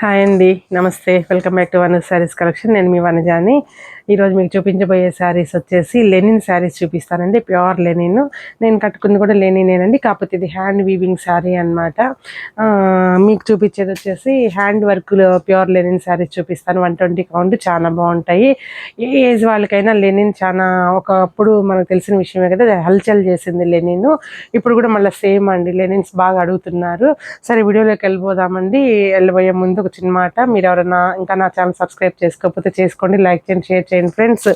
Hi అండి, నమస్తే. Welcome back to one saris collection. నేను మీ వనజాని. ఈరోజు మీకు చూపించబోయే శారీస్ వచ్చేసి లెనిన్ శారీస్ చూపిస్తానండి. Pure linen. నేను కట్టుకుంది కూడా లెనినేనండి, కాకపోతే ఇది హ్యాండ్ వీవింగ్ శారీ అనమాట. మీకు చూపించేది వచ్చేసి హ్యాండ్ వర్క్లో ప్యూర్ లెనిన్ శారీస్ చూపిస్తాను. 120 కౌంట్, చాలా బాగుంటాయి. ఏ ఏజ్ వాళ్ళకైనా లెనిన్ చాలా, ఒకప్పుడు మనకు తెలిసిన విషయమే కదా, హల్చల్ చేసింది లెనిన్. ఇప్పుడు కూడా మళ్ళీ సేమ్ అండి, లెనిన్స్ బాగా అడుగుతున్నారు. సరే, వీడియోలోకి వెళ్ళిపోదామండి. వెళ్ళబోయే ముందు ఒక చిన్న మాట, మీరు ఎవరైనా ఇంకా నా ఛానల్ సబ్స్క్రైబ్ చేసుకోకపోతే చేసుకోండి, లైక్ చేయండి, షేర్ చేయండి ఫ్రెండ్స్.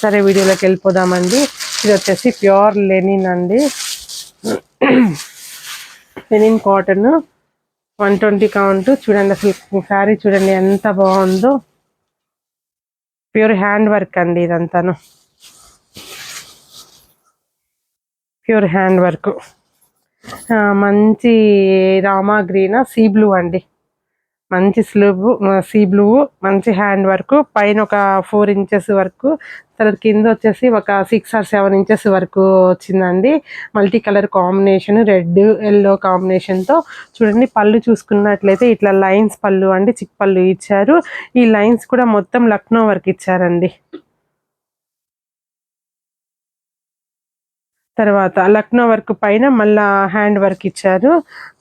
సరే, వీడియోలోకి వెళ్ళిపోదామండి. ఇది వచ్చేసి ప్యూర్ లెనిన్ అండి, లెనిన్ కాటన్, 120 కౌంట్. చూడండి అసలు శారీ చూడండి ఎంత బాగుందో. ప్యూర్ హ్యాండ్ వర్క్ అండి, ఇదంతాను ప్యూర్ హ్యాండ్ వర్క్. మంచి రామా గ్రీన్, సీ బ్లూ అండి, మంచి సీ బ్లూ, మంచి హ్యాండ్ వర్క్. పైన ఒక 4 ఇంచెస్ వరకు, తర్వాత కింద వచ్చేసి ఒక 6 or 7 ఇంచెస్ వరకు వచ్చిందండి. Multi colour combination, red yellow కాంబినేషన్తో. చూడండి, పళ్ళు చూసుకున్నట్లయితే ఇట్లా లైన్స్ పళ్ళు అండి, చిక్ పళ్ళు ఇచ్చారు. ఈ లైన్స్ కూడా మొత్తం లక్నో వర్క్ ఇచ్చారండి. తర్వాత లక్నో వర్క్ పైన మళ్ళా హ్యాండ్ వర్క్ ఇచ్చారు.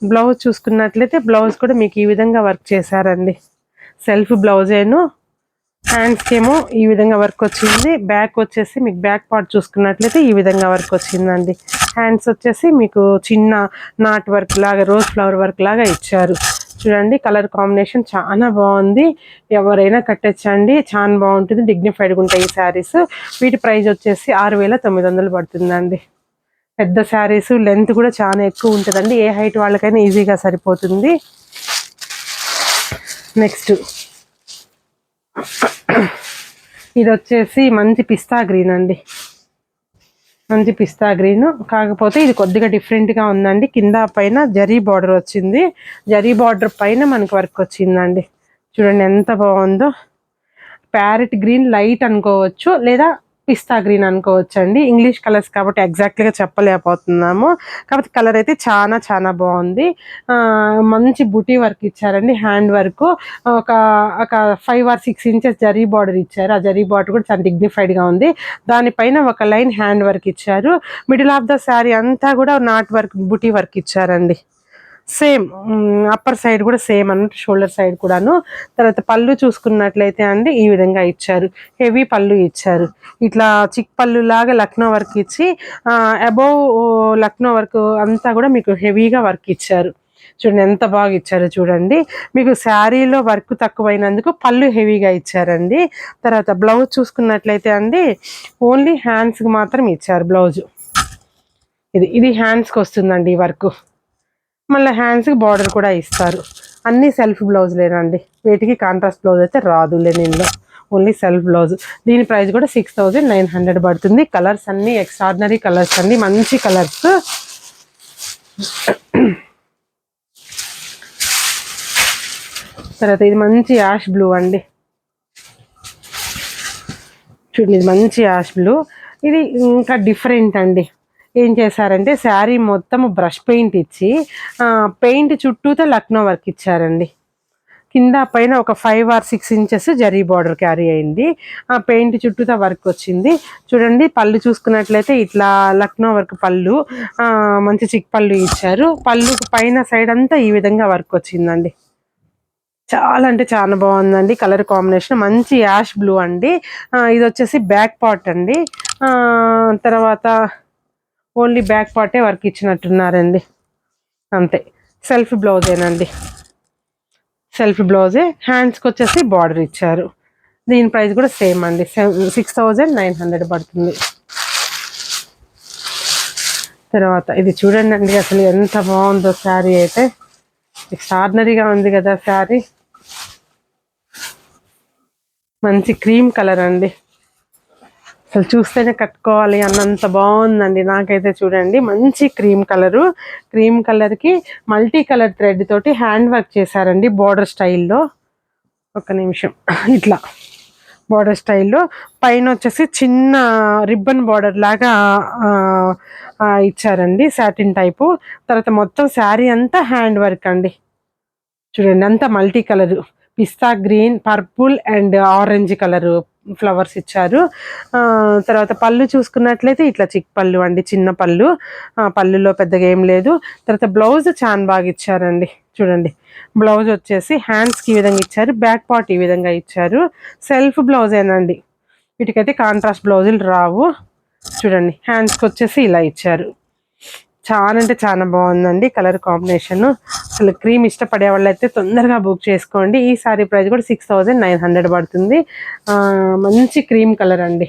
బ్లౌజ్ చూసుకున్నట్లయితే బ్లౌజ్ కూడా మీకు ఈ విధంగా వర్క్ చేశారండి. సెల్ఫ్ బ్లౌజేను. హ్యాండ్స్కి ఏమో ఈ విధంగా వర్క్ వచ్చింది. బ్యాక్ వచ్చేసి మీకు బ్యాక్ పార్ట్ చూసుకున్నట్లయితే ఈ విధంగా వర్క్ వచ్చిందండి. హ్యాండ్స్ వచ్చేసి మీకు చిన్న నాట్ వర్క్ లాగా, రోజ్ ఫ్లవర్ వర్క్ లాగా ఇచ్చారు. చూడండి, కలర్ కాంబినేషన్ చాలా బాగుంది. ఎవరైనా కట్టచ్చండి, చాలా బాగుంటుంది, డిగ్నిఫైడ్గా ఉంటాయి ఈ శారీస్. వీటి ప్రైస్ వచ్చేసి 6,900 పడుతుందండి. పెద్ద శారీస్, లెంత్ కూడా చాలా ఎక్కువ ఉంటుందండి. ఏ హైట్ వాళ్ళకైనా ఈజీగా సరిపోతుంది. నెక్స్ట్ ఇది వచ్చేసి మంచి పిస్తా గ్రీన్ అండి, మంచి పిస్తా గ్రీన్. కాకపోతే ఇది కొద్దిగా డిఫరెంట్గా ఉందండి. కింద పైన జరీ బార్డర్ వచ్చింది, జరీ బార్డర్ పైన మనకు వర్క్ వచ్చిందండి. చూడండి ఎంత బాగుందో. ప్యారెట్ గ్రీన్ లైట్ అనుకోవచ్చు, లేదా పిస్తా గ్రీన్ అనుకోవచ్చు అండి. ఇంగ్లీష్ కలర్స్ కాబట్టి ఎగ్జాక్ట్లీగా చెప్పలేకపోతున్నాము. కాబట్టి కలర్ అయితే చాలా చాలా బాగుంది. మంచి బుటీ వర్క్ ఇచ్చారండి, హ్యాండ్ వర్క్. ఒక ఒక 5 or 6 ఇంచెస్ జరీ బార్డర్ ఇచ్చారు. ఆ జరీ బార్డర్ కూడా చాలా డిగ్నిఫైడ్గా ఉంది. దానిపైన ఒక లైన్ హ్యాండ్ వర్క్ ఇచ్చారు. మిడిల్ ఆఫ్ ద శారీ అంతా కూడా నాట్ వర్క్, బుటీ వర్క్ ఇచ్చారండి. సేమ్ అప్పర్ సైడ్ కూడా సేమ్ అన్నట్టు, షోల్డర్ సైడ్ కూడాను. తర్వాత పళ్ళు చూసుకున్నట్లయితే అండి ఈ విధంగా ఇచ్చారు, హెవీ పళ్ళు ఇచ్చారు. ఇట్లా చిక్ పళ్ళు లాగా లక్నో వర్క్ ఇచ్చి, అబౌవ్ లక్నో వర్క్ అంతా కూడా మీకు హెవీగా వర్క్ ఇచ్చారు. చూడండి ఎంత బాగా ఇచ్చారు. చూడండి, మీకు శారీలో వర్క్ తక్కువైనందుకు పళ్ళు హెవీగా ఇచ్చారండి. తర్వాత బ్లౌజ్ చూసుకున్నట్లయితే అండి ఓన్లీ హ్యాండ్స్కి మాత్రం ఇచ్చారు బ్లౌజు. ఇది హ్యాండ్స్కి వస్తుందండి ఈ వర్క్. మళ్ళీ హ్యాండ్స్కి బార్డర్ కూడా ఇస్తారు. అన్నీ సెల్ఫ్ బ్లౌజ్ లేనండి, వీటికి కాంట్రాస్ట్ బ్లౌజ్ అయితే రాదు లెనిన్లో, ఓన్లీ సెల్ఫ్ బ్లౌజ్. దీని ప్రైస్ కూడా 6,900 పడుతుంది. కలర్స్ అన్నీ ఎక్స్ట్రాడినరీ కలర్స్ అండి, మంచి కలర్స్. తర్వాత ఇది మంచి యాష్ బ్లూ అండి, చూడండి ఇది మంచి యాష్ బ్లూ. ఇది ఇంకా డిఫరెంట్ అండి. ఏం చేశారంటే శారీ మొత్తం బ్రష్ పెయింట్ ఇచ్చి, పెయింట్ చుట్టూతో లక్నో వర్క్ ఇచ్చారండి. కింద పైన ఒక 5 or 6 inches zari border carry అయింది. ఆ పెయింట్ చుట్టూతో వర్క్ వచ్చింది. చూడండి, పళ్ళు చూసుకున్నట్లయితే ఇట్లా లక్నో వర్క్ పళ్ళు, మంచి చిక్ పళ్ళు ఇచ్చారు. పళ్ళు పైన సైడ్ అంతా ఈ విధంగా వర్క్ వచ్చిందండి. చాలా అంటే చాలా బాగుందండి. కలర్ కాంబినేషన్ మంచి యాష్ బ్లూ అండి. ఇది వచ్చేసి బ్యాక్ పార్ట్ అండి. తర్వాత ఓన్లీ బ్యాక్ పార్టే వర్క్ ఇచ్చినట్టున్నారండి, అంతే. సెల్ఫ్ బ్లౌజేనండి, సెల్ఫ్ బ్లౌజే. హ్యాండ్స్కి వచ్చేసి బార్డర్ ఇచ్చారు. దీని ప్రైస్ కూడా సేమ్ అండి, 6,900 పడుతుంది. తర్వాత ఇది చూడండి అండి, అసలు ఎంత బాగుందో శారీ అయితే. ఎక్స్ట్రాడినరీగా ఉంది కదా శారీ. మంచి క్రీమ్ కలర్ అండి, అసలు చూస్తేనే కట్టుకోవాలి అన్నంత బాగుందండి నాకైతే. చూడండి, మంచి క్రీమ్ కలరు. క్రీమ్ కలర్కి మల్టీ కలర్ థ్రెడ్ తోటి హ్యాండ్ వర్క్ చేశారండి బార్డర్ స్టైల్లో. ఒక నిమిషం, ఇట్లా బార్డర్ స్టైల్లో పైన వచ్చేసి చిన్న రిబ్బన్ బార్డర్ లాగా ఇచ్చారండి, సాటిన్ టైపు. తర్వాత మొత్తం శారీ అంతా హ్యాండ్ వర్క్ అండి. చూడండి అంతా multi colour, pista green, purple and orange colour flowers ఇచ్చారు. తర్వాత పళ్ళు చూసుకున్నట్లయితే ఇట్లా చిక్ పళ్ళు అండి, చిన్న పళ్ళు. పళ్ళులో పెద్దగా ఏం లేదు. తర్వాత బ్లౌజ్ చాలా బాగా ఇచ్చారండి. చూడండి బ్లౌజ్ వచ్చేసి హ్యాండ్స్కి ఈ విధంగా ఇచ్చారు, బ్యాక్ పార్ట్ ఈ విధంగా ఇచ్చారు. సెల్ఫ్ బ్లౌజేనండి, వీటికైతే కాంట్రాస్ట్ బ్లౌజులు రావు. చూడండి హ్యాండ్స్కి వచ్చేసి ఇలా ఇచ్చారు. చాలా అంటే చాలా బాగుందండి కలర్ కాంబినేషన్. అసలు క్రీమ్ ఇష్టపడే వాళ్ళు అయితే తొందరగా బుక్ చేసుకోండి. ఈ సారీ ప్రైస్ కూడా 6900 పడుతుంది. మంచి క్రీమ్ కలర్ అండి.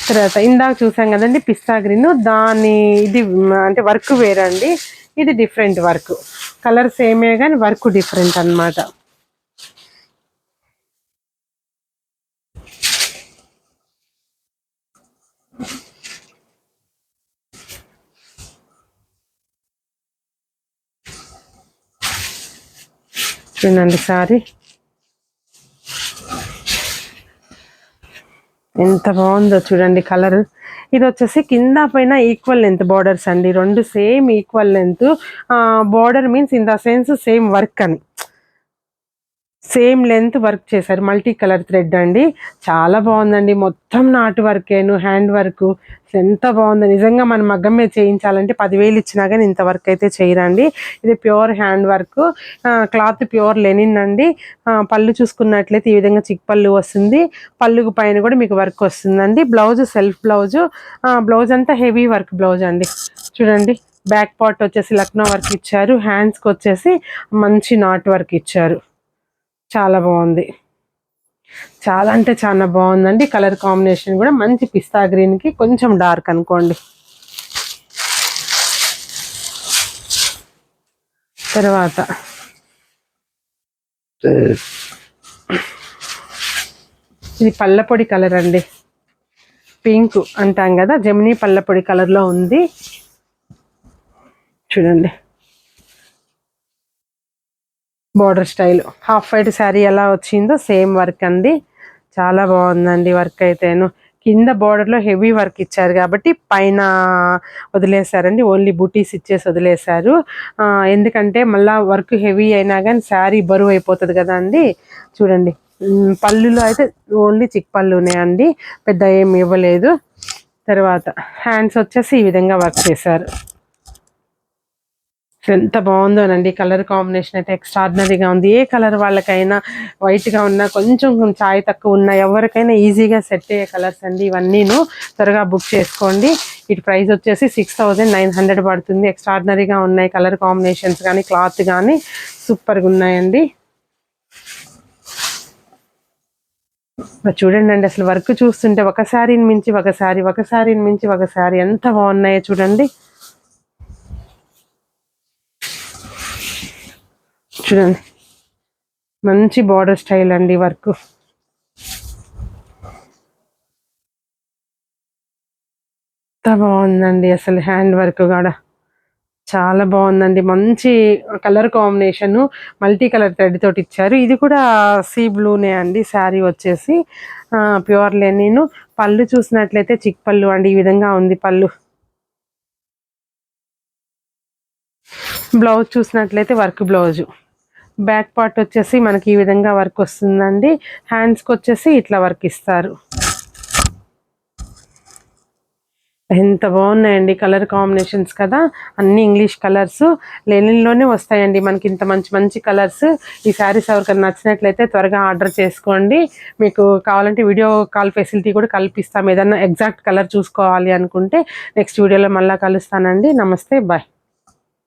తర్వాత ఇందాక చూసాం కదండి పిస్తా గ్రీన్, దాని ఇది అంటే వర్క్ వేరండి, ఇది డిఫరెంట్ వర్క్. కలర్ సేమే కానీ వర్క్ డిఫరెంట్ అన్నమాట. చూడండి సారీ ఎంత బాగుందో చూడండి కలర్. ఇది వచ్చేసి కింద పైన ఈక్వల్ లెంత్ బార్డర్స్ అండి, రెండు same equal length. Border means in the sense same work అని, సేమ్ లెంత్ వర్క్ చేశారు. మల్టీ కలర్ థ్రెడ్ అండి, చాలా బాగుందండి. మొత్తం నాటు వర్కేను, హ్యాండ్ వర్క్. ఎంత బాగుంది నిజంగా. మనం మగ్గం మీద చేయించాలంటే 10,000 ఇచ్చినా కానీ ఇంత వర్క్ అయితే చేయరండి. ఇది pure hand work, cloth pure linen అండి. పళ్ళు చూసుకున్నట్లయితే ఈ విధంగా చిక్ పళ్ళు వస్తుంది. పళ్ళుకు పైన కూడా మీకు వర్క్ వస్తుందండి. Blouse self blouse. బ్లౌజ్ అంతా హెవీ వర్క్ బ్లౌజ్ అండి. చూడండి బ్యాక్ పార్ట్ వచ్చేసి లక్నో వర్క్ ఇచ్చారు, హ్యాండ్స్కి వచ్చేసి మంచి నాట్ వర్క్ ఇచ్చారు. చాలా బాగుంది, చాలా అంటే చాలా బాగుందండి. కలర్ కాంబినేషన్ కూడా మంచి పిస్తా గ్రీన్కి కొంచెం డార్క్ అనుకోండి. తర్వాత ఇది పళ్ళపొడి కలర్ అండి, పింక్ అంటాం కదా, జెమినీ పళ్ళపొడి కలర్లో ఉంది. చూడండి border style half white sari ఎలా వచ్చిందో సేమ్ వర్క్ అండి. చాలా బాగుందండి వర్క్ అయితేను. కింద బార్డర్లో హెవీ వర్క్ ఇచ్చారు కాబట్టి పైన వదిలేశారండి, ఓన్లీ బూటీస్ ఇచ్చేసి వదిలేశారు. ఎందుకంటే మళ్ళీ వర్క్ హెవీ అయినా కానీ శారీ బరువు అయిపోతుంది కదా అండి. చూడండి పళ్ళులో అయితే ఓన్లీ చిక్ పళ్ళునే అండి, పెద్ద ఏమి ఇవ్వలేదు. తర్వాత హ్యాండ్స్ వచ్చేసి ఈ విధంగా వర్క్ చేశారు. ఎంత బాగుందోనండి కలర్ కాంబినేషన్ అయితే ఎక్స్ట్రాడినరీగా ఉంది. ఏ కలర్ వాళ్ళకైనా, వైట్గా ఉన్నా కొంచెం ఛాయ్ తక్కువ ఉన్నా ఎవరికైనా ఈజీగా సెట్ అయ్యే కలర్స్ అండి ఇవన్నీను. త్వరగా బుక్ చేసుకోండి. వీటి ప్రైస్ వచ్చేసి 6900 పడుతుంది. ఎక్స్ట్రాడినరీగా ఉన్నాయి కలర్ కాంబినేషన్స్ కానీ, క్లాత్ కానీ సూపర్గా ఉన్నాయండి. చూడండి అండి అసలు వర్క్ చూస్తుంటే ఒక శారీని మించి ఒక శారీ, ఒక శారీని మించి ఒక శారీ ఎంత బాగున్నాయో చూడండి. చూడండి మంచి బార్డర్ స్టైల్ అండి వర్క్. ఎంత బాగుందండి అసలు హ్యాండ్ వర్క్ కూడా చాలా బాగుందండి. మంచి colour combination, multi colour thread తోటి ఇచ్చారు. ఇది కూడా సీ బ్లూనే అండి. శారీ వచ్చేసి ప్యూర్ లెనిన్. పళ్ళు చూసినట్లయితే చిక్ పళ్ళు అండి, ఈ విధంగా ఉంది పళ్ళు. బ్లౌజ్ చూసినట్లయితే వర్క్ బ్లౌజు. బ్యాక్ పార్ట్ వచ్చేసి మనకి ఈ విధంగా వర్క్ వస్తుందండి. హ్యాండ్స్కి వచ్చేసి ఇట్లా వర్క్ ఇస్తారు. ఎంత బాగున్నాయండి కలర్ కాంబినేషన్స్ కదా, అన్ని ఇంగ్లీష్ కలర్స్. లెనిన్లోనే వస్తాయండి మనకి ఇంత మంచి మంచి కలర్స్. ఈ శారీస్ ఎవరికైనా నచ్చినట్లయితే త్వరగా ఆర్డర్ చేసుకోండి. మీకు కావాలంటే వీడియో కాల్ ఫెసిలిటీ కూడా కల్పిస్తాం. ఏదన్నా ఎగ్జాక్ట్ కలర్ చూసుకోవాలి అనుకుంటే నెక్స్ట్ వీడియోలో మళ్ళీ కలుస్తానండి. నమస్తే, బాయ్.